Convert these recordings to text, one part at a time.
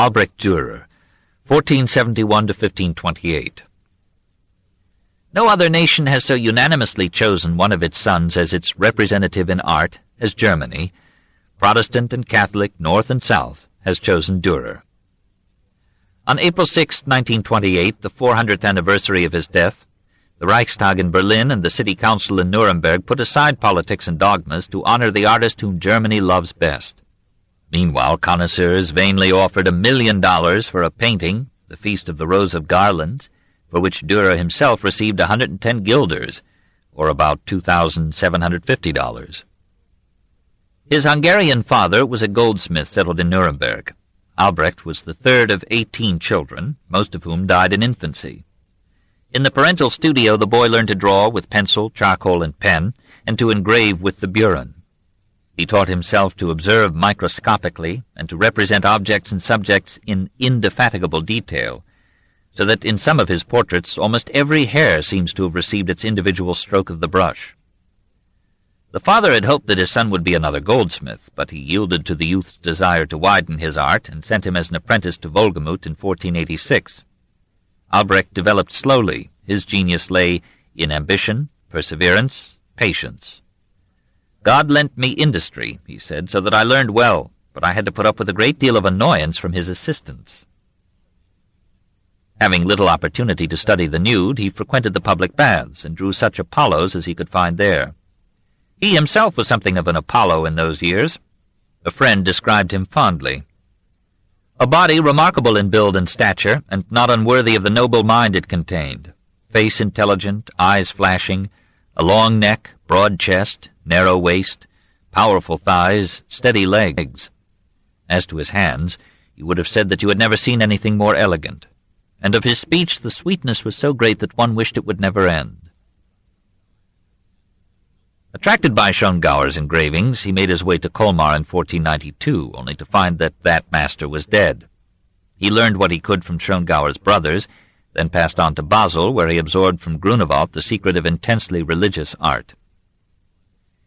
Albrecht Dürer, 1471 to 1528. No other nation has so unanimously chosen one of its sons as its representative in art as Germany. Protestant and Catholic, North and South, has chosen Dürer. On April 6, 1928, the 400th anniversary of his death, the Reichstag in Berlin and the City Council in Nuremberg put aside politics and dogmas to honor the artist whom Germany loves best. Meanwhile, connoisseurs vainly offered $1 million for a painting, The Feast of the Rows of Garlands, for which Dürer himself received 110 guilders, or about $2,750. His Hungarian father was a goldsmith settled in Nuremberg. Albrecht was the third of 18 children, most of whom died in infancy. In the parental studio, the boy learned to draw with pencil, charcoal, and pen, and to engrave with the burin. He taught himself to observe microscopically and to represent objects and subjects in indefatigable detail, so that in some of his portraits almost every hair seems to have received its individual stroke of the brush. The father had hoped that his son would be another goldsmith, but he yielded to the youth's desire to widen his art and sent him as an apprentice to Wolgemut in 1486. Albrecht developed slowly. His genius lay in ambition, perseverance, patience. "God lent me industry," he said, "so that I learned well, but I had to put up with a great deal of annoyance from his assistants." Having little opportunity to study the nude, he frequented the public baths and drew such Apollos as he could find there. He himself was something of an Apollo in those years. A friend described him fondly. "A body remarkable in build and stature, and not unworthy of the noble mind it contained. Face intelligent, eyes flashing, a long neck, broad chest, narrow waist, powerful thighs, steady legs. As to his hands, you would have said that you had never seen anything more elegant. And of his speech the sweetness was so great that one wished it would never end." Attracted by Schongauer's engravings, he made his way to Colmar in 1492, only to find that that master was dead. He learned what he could from Schongauer's brothers, then passed on to Basel, where he absorbed from Grunewald the secret of intensely religious art.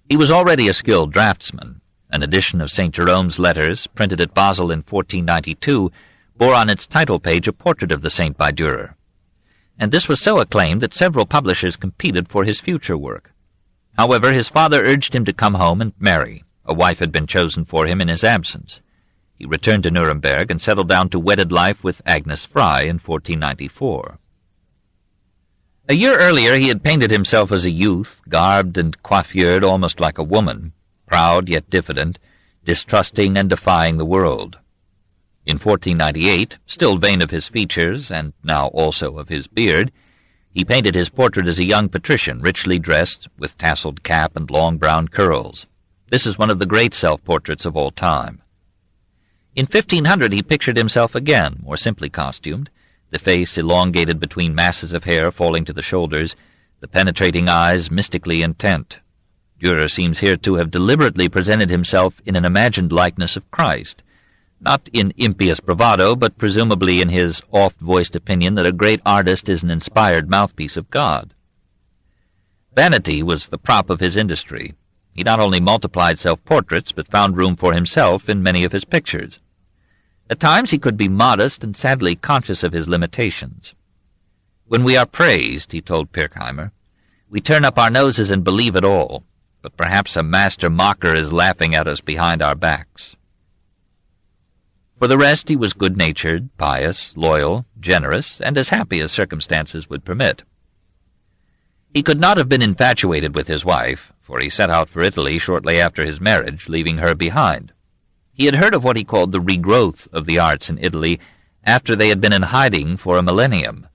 He was already a skilled draftsman. An edition of St. Jerome's Letters, printed at Basel in 1492, bore on its title page a portrait of the saint by Dürer, and this was so acclaimed that several publishers competed for his future work. However, his father urged him to come home and marry. A wife had been chosen for him in his absence. He returned to Nuremberg and settled down to wedded life with Agnes Fry in 1494. A year earlier he had painted himself as a youth, garbed and coiffured almost like a woman, proud yet diffident, distrusting and defying the world. In 1498, still vain of his features, and now also of his beard, he painted his portrait as a young patrician, richly dressed, with tasseled cap and long brown curls. This is one of the great self-portraits of all time. In 1500 he pictured himself again, more simply costumed, the face elongated between masses of hair falling to the shoulders, the penetrating eyes mystically intent. Dürer seems here to have deliberately presented himself in an imagined likeness of Christ, not in impious bravado, but presumably in his oft-voiced opinion that a great artist is an inspired mouthpiece of God. Vanity was the prop of his industry. He not only multiplied self-portraits, but found room for himself in many of his pictures. At times he could be modest and sadly conscious of his limitations. "When we are praised," he told Pirkheimer, "we turn up our noses and believe it all, but perhaps a master mocker is laughing at us behind our backs." For the rest, he was good-natured, pious, loyal, generous, and as happy as circumstances would permit. He could not have been infatuated with his wife, for he set out for Italy shortly after his marriage, leaving her behind. He had heard of what he called the regrowth of the arts in Italy after they had been in hiding for a millennium,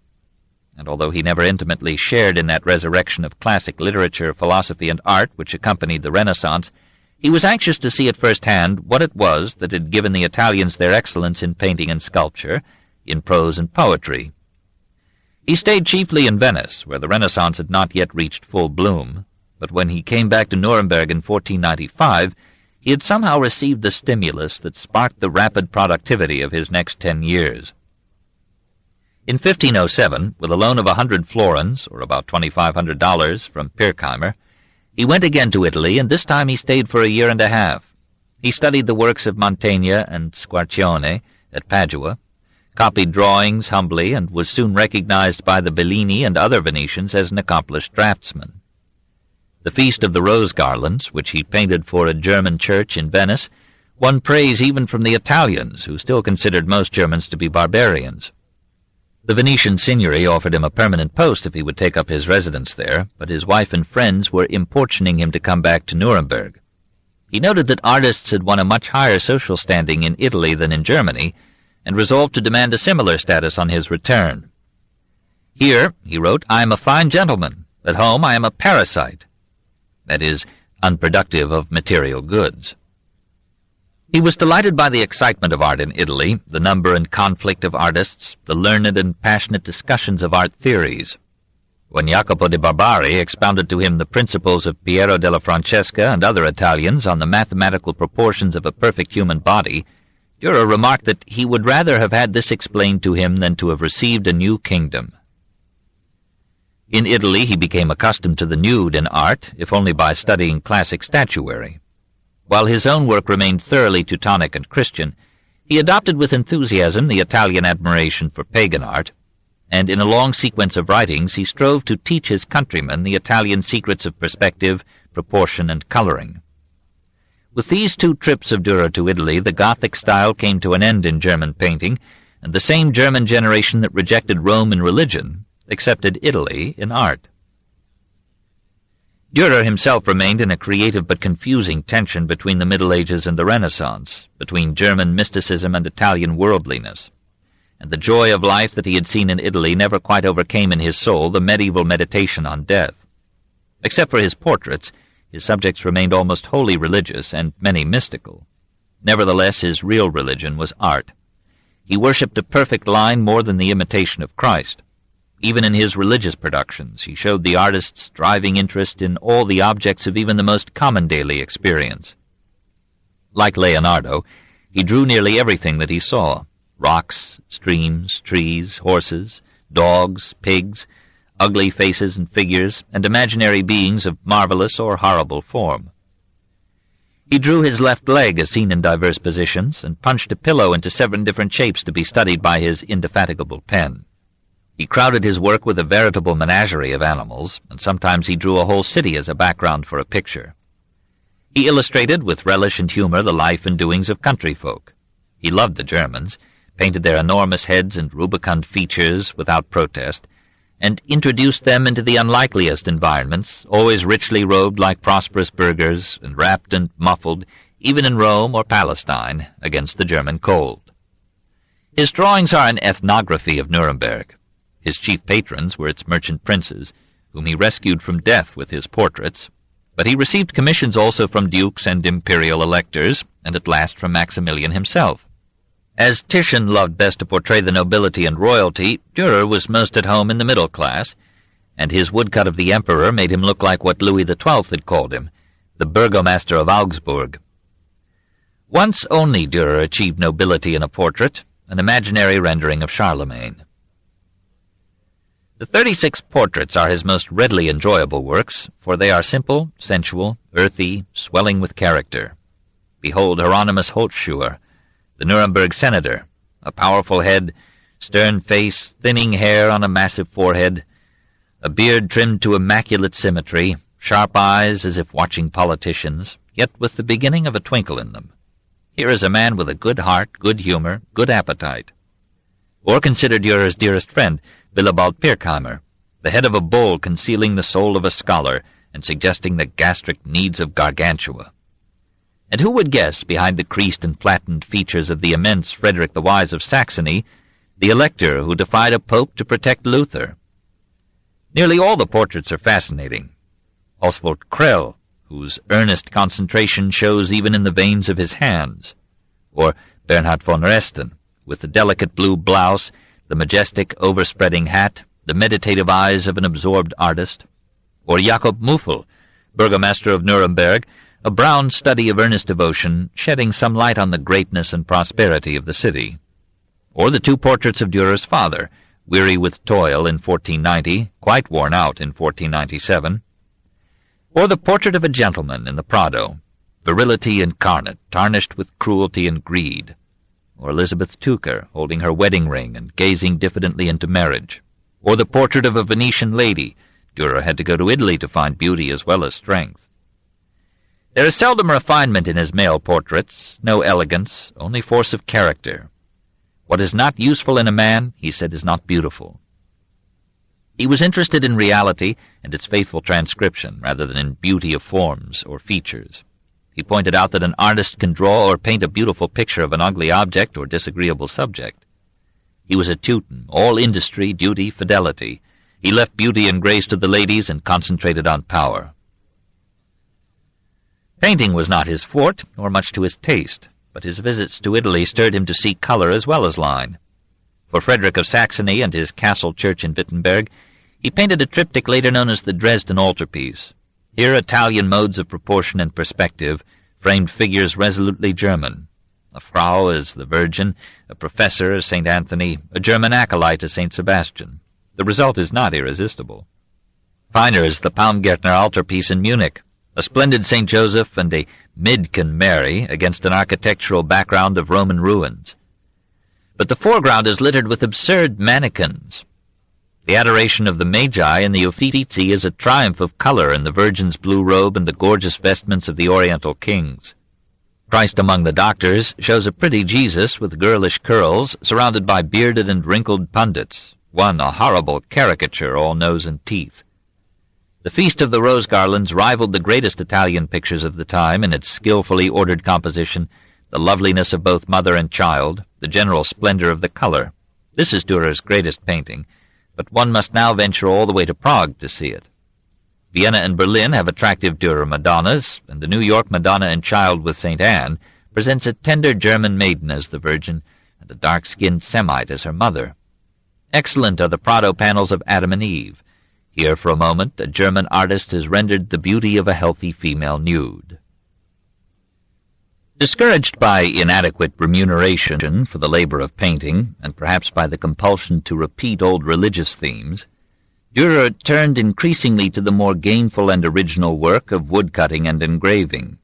and although he never intimately shared in that resurrection of classic literature, philosophy, and art which accompanied the Renaissance, he was anxious to see at first hand what it was that had given the Italians their excellence in painting and sculpture, in prose and poetry. He stayed chiefly in Venice, where the Renaissance had not yet reached full bloom, but when he came back to Nuremberg in 1495, he had somehow received the stimulus that sparked the rapid productivity of his next 10 years. In 1507, with a loan of 100 florins, or about $2,500, from Pirkheimer, he went again to Italy, and this time he stayed for a year and a half. He studied the works of Mantegna and Squarcione, at Padua, copied drawings humbly, and was soon recognized by the Bellini and other Venetians as an accomplished draftsman. The Feast of the Rose Garlands, which he painted for a German church in Venice, won praise even from the Italians, who still considered most Germans to be barbarians. The Venetian signory offered him a permanent post if he would take up his residence there, but his wife and friends were importuning him to come back to Nuremberg. He noted that artists had won a much higher social standing in Italy than in Germany, and resolved to demand a similar status on his return. "Here," he wrote, "I am a fine gentleman. At home I am a parasite," that is, unproductive of material goods. He was delighted by the excitement of art in Italy, the number and conflict of artists, the learned and passionate discussions of art theories. When Jacopo de Barbari expounded to him the principles of Piero della Francesca and other Italians on the mathematical proportions of a perfect human body, Dürer remarked that he would rather have had this explained to him than to have received a new kingdom. In Italy he became accustomed to the nude in art, if only by studying classic statuary. While his own work remained thoroughly Teutonic and Christian, he adopted with enthusiasm the Italian admiration for pagan art, and in a long sequence of writings he strove to teach his countrymen the Italian secrets of perspective, proportion, and coloring. With these two trips of Dürer to Italy, the Gothic style came to an end in German painting, and the same German generation that rejected Rome in religion accepted Italy in art. Dürer himself remained in a creative but confusing tension between the Middle Ages and the Renaissance, between German mysticism and Italian worldliness, and the joy of life that he had seen in Italy never quite overcame in his soul the medieval meditation on death. Except for his portraits, his subjects remained almost wholly religious and many mystical. Nevertheless, his real religion was art. He worshipped a perfect line more than the imitation of Christ. Even in his religious productions, he showed the artist's driving interest in all the objects of even the most common daily experience. Like Leonardo, he drew nearly everything that he saw: rocks, streams, trees, horses, dogs, pigs, ugly faces and figures, and imaginary beings of marvelous or horrible form. He drew his left leg as seen in diverse positions, and punched a pillow into 7 different shapes to be studied by his indefatigable pen. He crowded his work with a veritable menagerie of animals, and sometimes he drew a whole city as a background for a picture. He illustrated with relish and humor the life and doings of country folk. He loved the Germans, painted their enormous heads and rubicund features without protest, and introduced them into the unlikeliest environments, always richly robed like prosperous burghers, and wrapped and muffled, even in Rome or Palestine, against the German cold. His drawings are an ethnography of Nuremberg. His chief patrons were its merchant princes, whom he rescued from death with his portraits, but he received commissions also from dukes and imperial electors, and at last from Maximilian himself. As Titian loved best to portray the nobility and royalty, Dürer was most at home in the middle class, and his woodcut of the emperor made him look like what Louis XII had called him, the burgomaster of Augsburg. Once only Dürer achieved nobility in a portrait, an imaginary rendering of Charlemagne. The 36 portraits are his most readily enjoyable works, for they are simple, sensual, earthy, swelling with character. Behold Hieronymus Holzschuher, the Nuremberg senator, a powerful head, stern face, thinning hair on a massive forehead, a beard trimmed to immaculate symmetry, sharp eyes as if watching politicians, yet with the beginning of a twinkle in them. Here is a man with a good heart, good humor, good appetite. Or consider Dürer's dearest friend, Willibald Pirkheimer, the head of a bull concealing the soul of a scholar and suggesting the gastric needs of Gargantua. And who would guess, behind the creased and flattened features of the immense Frederick the Wise of Saxony, the elector who defied a pope to protect Luther? Nearly all the portraits are fascinating. Oswald Krell, whose earnest concentration shows even in the veins of his hands, or Bernhard von Resten, with the delicate blue blouse, the majestic overspreading hat, the meditative eyes of an absorbed artist, or Jakob Muffel, burgomaster of Nuremberg, a brown study of earnest devotion, shedding some light on the greatness and prosperity of the city. Or the 2 portraits of Dürer's father, weary with toil in 1490, quite worn out in 1497, or the portrait of a gentleman in the Prado, virility incarnate, tarnished with cruelty and greed, or Elizabeth Tucker holding her wedding ring and gazing diffidently into marriage, or the portrait of a Venetian lady. Dürer had to go to Italy to find beauty as well as strength. There is seldom refinement in his male portraits, no elegance, only force of character. What is not useful in a man, he said, is not beautiful. He was interested in reality and its faithful transcription, rather than in beauty of forms or features. He pointed out that an artist can draw or paint a beautiful picture of an ugly object or disagreeable subject. He was a Teuton, all industry, duty, fidelity. He left beauty and grace to the ladies and concentrated on power. Painting was not his forte, nor much to his taste, but his visits to Italy stirred him to seek color as well as line. For Frederick of Saxony and his castle church in Wittenberg, he painted a triptych later known as the Dresden altarpiece. Here Italian modes of proportion and perspective framed figures resolutely German. A Frau as the Virgin, a professor as St. Anthony, a German acolyte as St. Sebastian. The result is not irresistible. Finer is the Baumgärtner altarpiece in Munich, a splendid St. Joseph and a Midden Mary against an architectural background of Roman ruins. But the foreground is littered with absurd mannequins. The adoration of the Magi in the Uffizi is a triumph of color in the Virgin's blue robe and the gorgeous vestments of the Oriental kings. Christ among the Doctors shows a pretty Jesus with girlish curls, surrounded by bearded and wrinkled pundits, one a horrible caricature, all nose and teeth. The Feast of the Rose Garlands rivaled the greatest Italian pictures of the time in its skillfully ordered composition, the loveliness of both mother and child, the general splendor of the color. This is Dürer's greatest painting, but one must now venture all the way to Prague to see it. Vienna and Berlin have attractive Dürer Madonnas, and the New York Madonna and Child with St. Anne presents a tender German maiden as the Virgin and a dark-skinned Semite as her mother. Excellent are the Prado panels of Adam and Eve. Here, for a moment, a German artist has rendered the beauty of a healthy female nude. Discouraged by inadequate remuneration for the labor of painting, and perhaps by the compulsion to repeat old religious themes, Dürer turned increasingly to the more gainful and original work of woodcutting and engraving.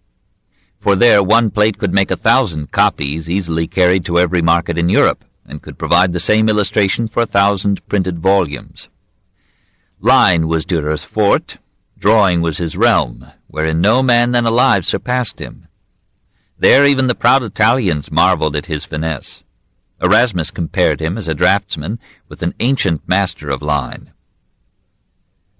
For there one plate could make 1,000 copies easily carried to every market in Europe, and could provide the same illustration for 1,000 printed volumes. Line was Dürer's forte, drawing was his realm, wherein no man then alive surpassed him. There even the proud Italians marveled at his finesse. Erasmus compared him as a draftsman with an ancient master of line.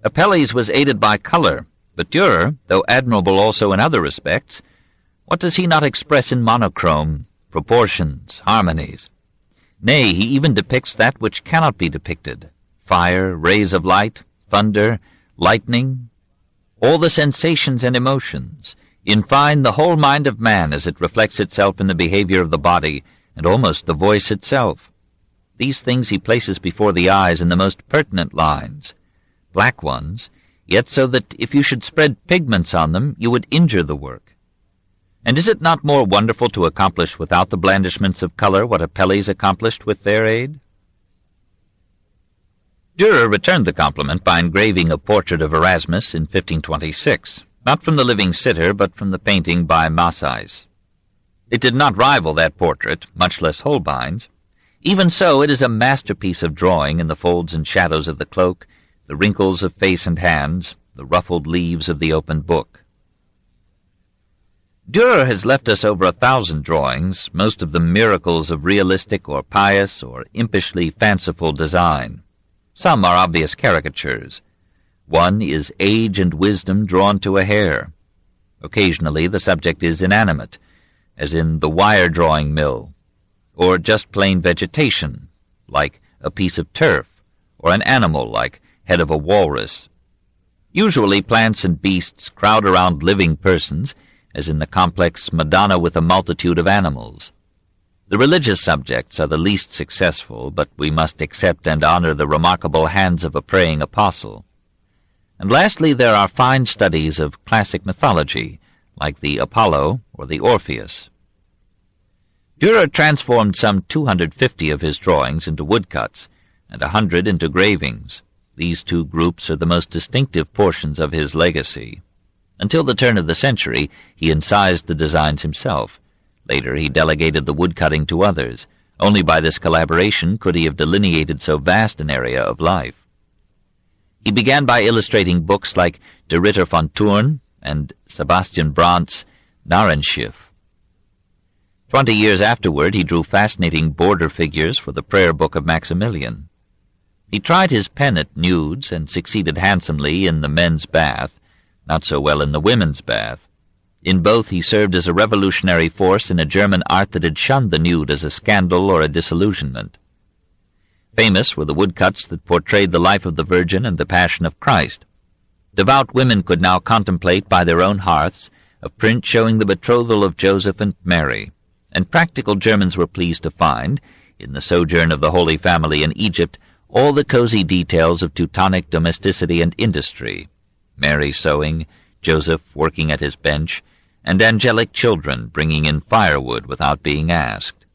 Apelles was aided by color, but Dürer, though admirable also in other respects, what does he not express in monochrome, proportions, harmonies? Nay, he even depicts that which cannot be depicted: fire, rays of light, thunder, lightning, all the sensations and emotions, in fine, the whole mind of man as it reflects itself in the behavior of the body, and almost the voice itself. These things he places before the eyes in the most pertinent lines, black ones, yet so that if you should spread pigments on them, you would injure the work. And is it not more wonderful to accomplish without the blandishments of color what Apelles accomplished with their aid? Dürer returned the compliment by engraving a portrait of Erasmus in 1526, not from the living sitter, but from the painting by Massais. It did not rival that portrait, much less Holbein's. Even so, it is a masterpiece of drawing in the folds and shadows of the cloak, the wrinkles of face and hands, the ruffled leaves of the open book. Dürer has left us over 1,000 drawings, most of them miracles of realistic or pious or impishly fanciful design. Some are obvious caricatures. One is age and wisdom drawn to a hair. Occasionally the subject is inanimate, as in the wire drawing mill, or just plain vegetation, like a piece of turf, or an animal, like head of a walrus. Usually plants and beasts crowd around living persons, as in the complex Madonna with a multitude of animals. The religious subjects are the least successful, but we must accept and honor the remarkable hands of a praying apostle. And lastly, there are fine studies of classic mythology, like the Apollo or the Orpheus. Dürer transformed some 250 of his drawings into woodcuts, and 100 into gravings. These two groups are the most distinctive portions of his legacy. Until the turn of the century, he incised the designs himself, Later he delegated the woodcutting to others. Only by this collaboration could he have delineated so vast an area of life. He began by illustrating books like Der Ritter von Thurn and Sebastian Brandt's Narrenschiff. 20 years afterward he drew fascinating border figures for the prayer book of Maximilian. He tried his pen at nudes and succeeded handsomely in the men's bath, not so well in the women's bath. In both he served as a revolutionary force in a German art that had shunned the nude as a scandal or a disillusionment. Famous were the woodcuts that portrayed the life of the Virgin and the Passion of Christ. Devout women could now contemplate by their own hearths a print showing the betrothal of Joseph and Mary, and practical Germans were pleased to find, in the sojourn of the Holy Family in Egypt, all the cozy details of Teutonic domesticity and industry, Mary sewing, Joseph working at his bench, and angelic children bringing in firewood without being asked.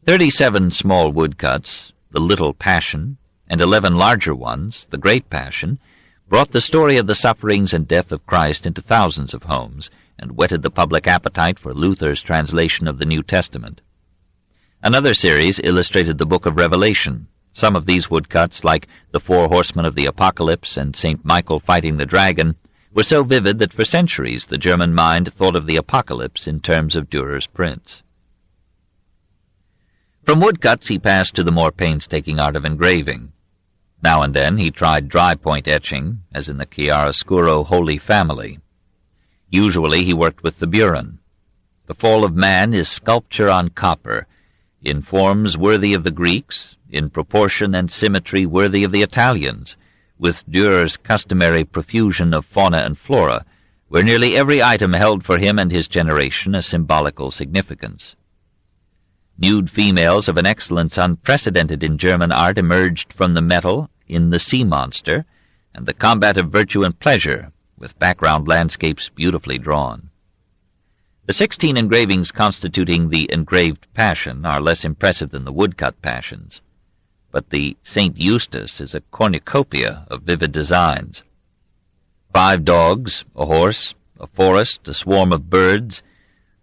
37 small woodcuts, the Little Passion, and 11 larger ones, the Great Passion, brought the story of the sufferings and death of Christ into thousands of homes, and whetted the public appetite for Luther's translation of the New Testament. Another series illustrated the Book of Revelation. Some of these woodcuts, like the 4 Horsemen of the Apocalypse and St. Michael fighting the dragon, were so vivid that for centuries the German mind thought of the Apocalypse in terms of Dürer's prints. From woodcuts he passed to the more painstaking art of engraving. Now and then he tried dry-point etching, as in the chiaroscuro Holy Family. Usually he worked with the burin. The fall of man is sculpture on copper, in forms worthy of the Greeks, in proportion and symmetry worthy of the Italians, with Dürer's customary profusion of fauna and flora, where nearly every item held for him and his generation a symbolical significance. Nude females of an excellence unprecedented in German art emerged from the metal in The Sea Monster, and the Combat of Virtue and Pleasure, with background landscapes beautifully drawn. The 16 engravings constituting the engraved Passion are less impressive than the woodcut Passions, but the St. Eustace is a cornucopia of vivid designs. 5 dogs, a horse, a forest, a swarm of birds,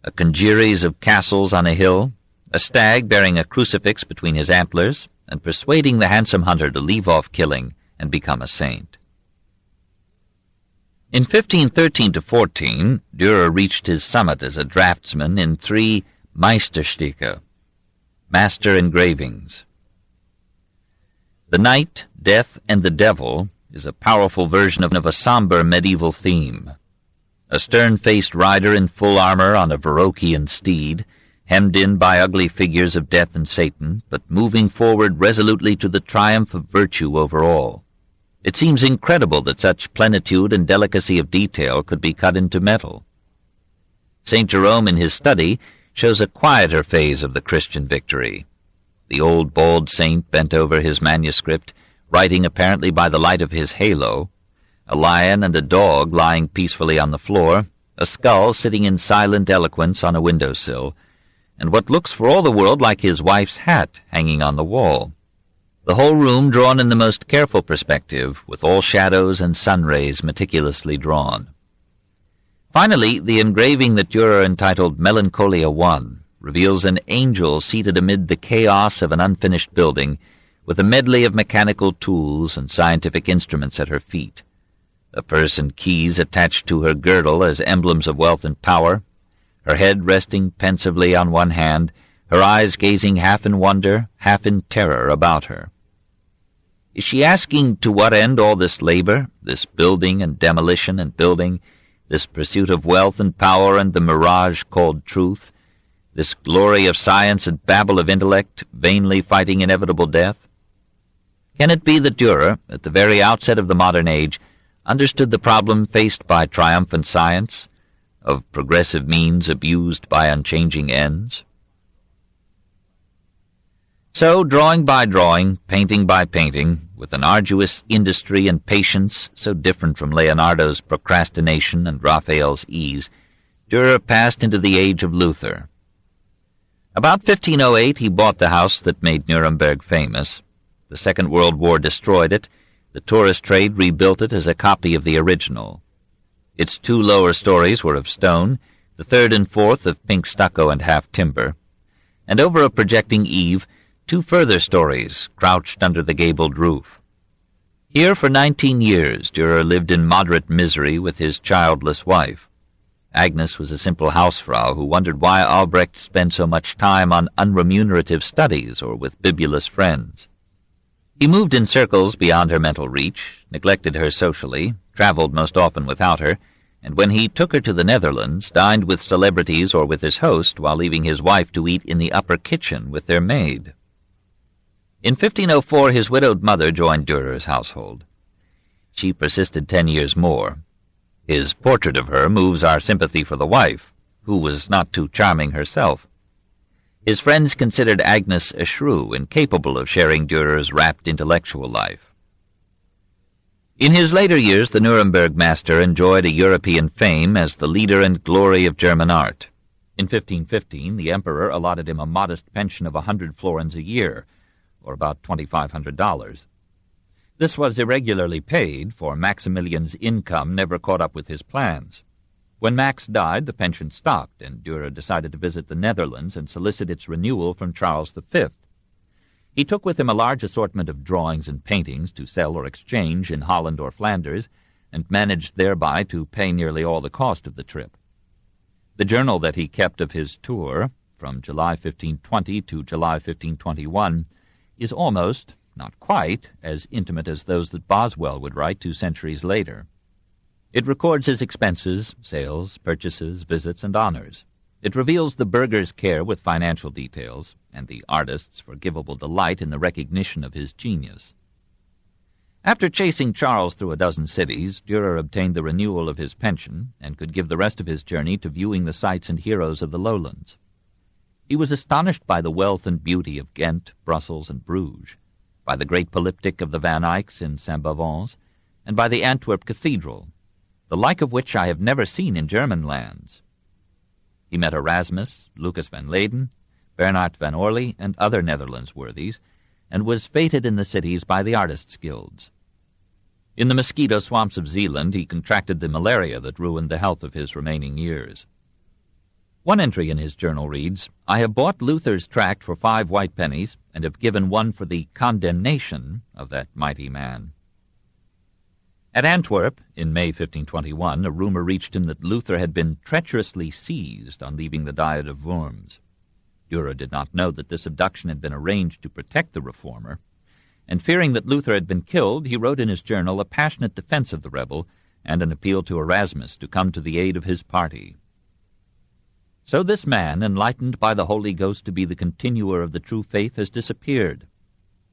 a congeries of castles on a hill, a stag bearing a crucifix between his antlers, and persuading the handsome hunter to leave off killing and become a saint. In 1513-14, Dürer reached his summit as a draftsman in 3 Meisterstücke, master engravings. The Knight, Death, and the Devil is a powerful version of a somber medieval theme. A stern-faced rider in full armor on a Verrocchian steed, hemmed in by ugly figures of Death and Satan, but moving forward resolutely to the triumph of virtue over all. It seems incredible that such plenitude and delicacy of detail could be cut into metal. St. Jerome in his study shows a quieter phase of the Christian victory. The old bald saint bent over his manuscript, writing apparently by the light of his halo, a lion and a dog lying peacefully on the floor, a skull sitting in silent eloquence on a windowsill, and what looks for all the world like his wife's hat hanging on the wall. The whole room drawn in the most careful perspective, with all shadows and sun rays meticulously drawn. Finally, the engraving that Dürer entitled Melancholia I reveals an angel seated amid the chaos of an unfinished building, with a medley of mechanical tools and scientific instruments at her feet, a purse and keys attached to her girdle as emblems of wealth and power, her head resting pensively on one hand, her eyes gazing half in wonder, half in terror about her. Is she asking to what end all this labor, this building and demolition and building, this pursuit of wealth and power and the mirage called truth, this glory of science and babble of intellect, vainly fighting inevitable death? Can it be that Dürer, at the very outset of the modern age, understood the problem faced by triumphant science, of progressive means abused by unchanging ends? So, drawing by drawing, painting by painting, with an arduous industry and patience so different from Leonardo's procrastination and Raphael's ease, Dürer passed into the age of Luther. About 1508 he bought the house that made Nuremberg famous. The Second World War destroyed it. The tourist trade rebuilt it as a copy of the original. Its 2 lower stories were of stone, the third and fourth of pink stucco and half timber, and over a projecting eave, 2 further stories crouched under the gabled roof. Here for 19 years Dürer lived in moderate misery with his childless wife. Agnes was a simple housefrau who wondered why Albrecht spent so much time on unremunerative studies or with bibulous friends. He moved in circles beyond her mental reach, neglected her socially, traveled most often without her, and when he took her to the Netherlands, dined with celebrities or with his host while leaving his wife to eat in the upper kitchen with their maid. In 1504 his widowed mother joined Dürer's household. She persisted 10 years more. His portrait of her moves our sympathy for the wife, who was not too charming herself. His friends considered Agnes a shrew, incapable of sharing Dürer's rapt intellectual life. In his later years, the Nuremberg master enjoyed a European fame as the leader and glory of German art. In 1515, the emperor allotted him a modest pension of 100 florins a year, or about $2,500. This was irregularly paid, for Maximilian's income never caught up with his plans. When Max died, the pension stopped, and Dürer decided to visit the Netherlands and solicit its renewal from Charles V. He took with him a large assortment of drawings and paintings to sell or exchange in Holland or Flanders, and managed thereby to pay nearly all the cost of the trip. The journal that he kept of his tour, from July 1520 to July 1521, is almost, not quite, as intimate as those that Boswell would write 2 centuries later. It records his expenses, sales, purchases, visits, and honors. It reveals the burgher's care with financial details, and the artist's forgivable delight in the recognition of his genius. After chasing Charles through a dozen cities, Dürer obtained the renewal of his pension, and could give the rest of his journey to viewing the sights and heroes of the lowlands. He was astonished by the wealth and beauty of Ghent, Brussels, and Bruges, by the great polyptych of the Van Eycks in Saint-Bavon's, and by the Antwerp Cathedral, the like of which I have never seen in German lands. He met Erasmus, Lucas van Leyden, Bernard van Orly, and other Netherlands worthies, and was feted in the cities by the artists' guilds. In the mosquito swamps of Zealand he contracted the malaria that ruined the health of his remaining years. One entry in his journal reads, "I have bought Luther's tract for 5 white pennies, and have given one for the condemnation of that mighty man." At Antwerp, in May 1521, a rumor reached him that Luther had been treacherously seized on leaving the Diet of Worms. Dürer did not know that this abduction had been arranged to protect the reformer, and fearing that Luther had been killed, he wrote in his journal a passionate defense of the rebel and an appeal to Erasmus to come to the aid of his party. So this man, enlightened by the Holy Ghost to be the continuer of the true faith, has disappeared.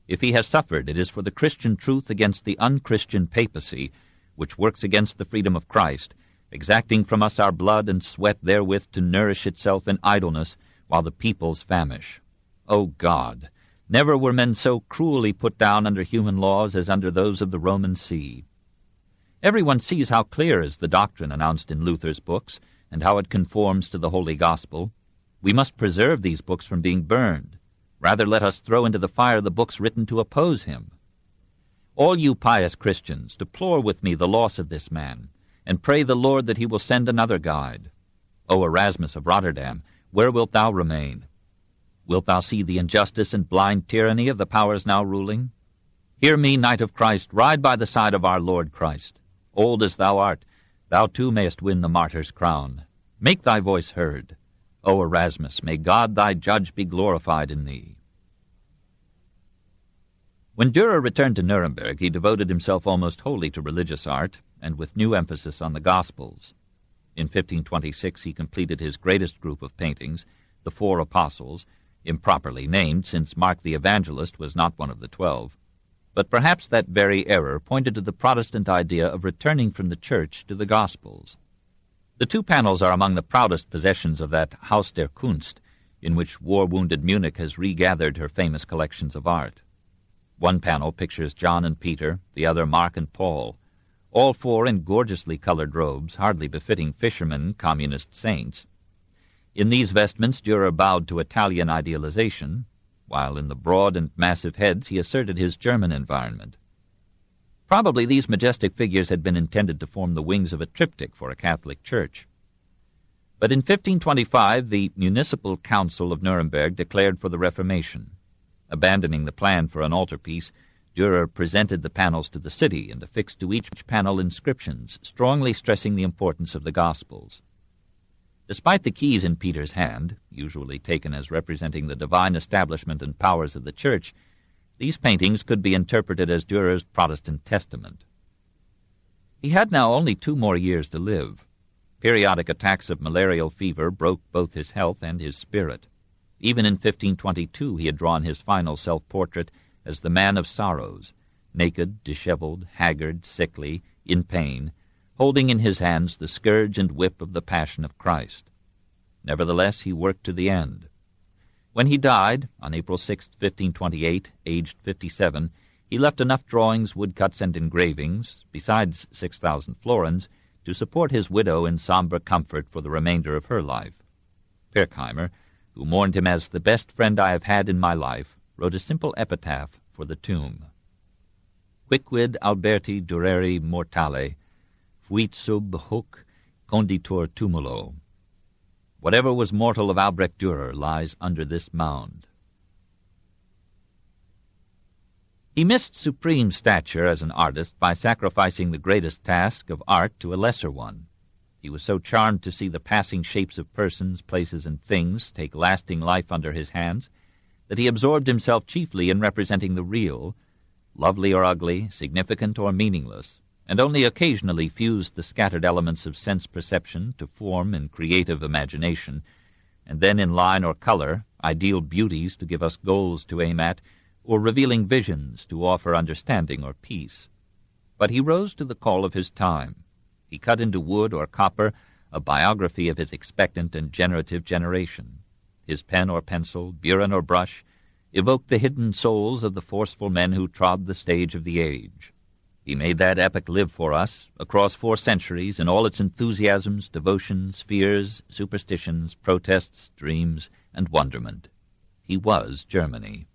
If he has suffered, it is for the Christian truth against the unchristian papacy, which works against the freedom of Christ, exacting from us our blood and sweat therewith to nourish itself in idleness, while the peoples famish. O God, never were men so cruelly put down under human laws as under those of the Roman See. Everyone sees how clear is the doctrine announced in Luther's books, and how it conforms to the Holy Gospel. We must preserve these books from being burned. Rather let us throw into the fire the books written to oppose him. All you pious Christians, deplore with me the loss of this man, and pray the Lord that he will send another guide. O Erasmus of Rotterdam, where wilt thou remain? Wilt thou see the injustice and blind tyranny of the powers now ruling? Hear me, Knight of Christ, ride by the side of our Lord Christ. Old as thou art, thou too mayest win the martyr's crown. Make thy voice heard. O Erasmus, may God thy judge be glorified in thee. When Dürer returned to Nuremberg, he devoted himself almost wholly to religious art, and with new emphasis on the Gospels. In 1526 he completed his greatest group of paintings, the 4 Apostles, improperly named since Mark the Evangelist was not one of the 12. But perhaps that very error pointed to the Protestant idea of returning from the Church to the Gospels. The 2 panels are among the proudest possessions of that Haus der Kunst, in which war-wounded Munich has regathered her famous collections of art. One panel pictures John and Peter, the other Mark and Paul, all 4 in gorgeously colored robes, hardly befitting fishermen, communist saints. In these vestments Dürer bowed to Italian idealization, while in the broad and massive heads he asserted his German environment. Probably these majestic figures had been intended to form the wings of a triptych for a Catholic church. But in 1525 the Municipal Council of Nuremberg declared for the Reformation. Abandoning the plan for an altarpiece, Dürer presented the panels to the city and affixed to each panel inscriptions, strongly stressing the importance of the Gospels. Despite the keys in Peter's hand, usually taken as representing the divine establishment and powers of the Church, these paintings could be interpreted as Dürer's Protestant testament. He had now only 2 more years to live. Periodic attacks of malarial fever broke both his health and his spirit. Even in 1522 he had drawn his final self-portrait as the man of sorrows, naked, disheveled, haggard, sickly, in pain, holding in his hands the scourge and whip of the Passion of Christ. Nevertheless, he worked to the end. When he died, on April 6, 1528, aged 57, he left enough drawings, woodcuts, and engravings, besides 6,000 florins, to support his widow in sombre comfort for the remainder of her life. Pirkheimer, who mourned him as the best friend I have had in my life, wrote a simple epitaph for the tomb. Quicquid Alberti Dureri mortale, fuit sub hoc conditor tumulo. Whatever was mortal of Albrecht Dürer lies under this mound. He missed supreme stature as an artist by sacrificing the greatest task of art to a lesser one. He was so charmed to see the passing shapes of persons, places, and things take lasting life under his hands that he absorbed himself chiefly in representing the real, lovely or ugly, significant or meaningless, and only occasionally fused the scattered elements of sense perception to form in creative imagination, and then in line or color, ideal beauties to give us goals to aim at, or revealing visions to offer understanding or peace. But he rose to the call of his time. He cut into wood or copper a biography of his expectant and generative generation. His pen or pencil, burin or brush, evoked the hidden souls of the forceful men who trod the stage of the age. He made that epoch live for us, across 4 centuries, in all its enthusiasms, devotions, fears, superstitions, protests, dreams, and wonderment. He was Germany.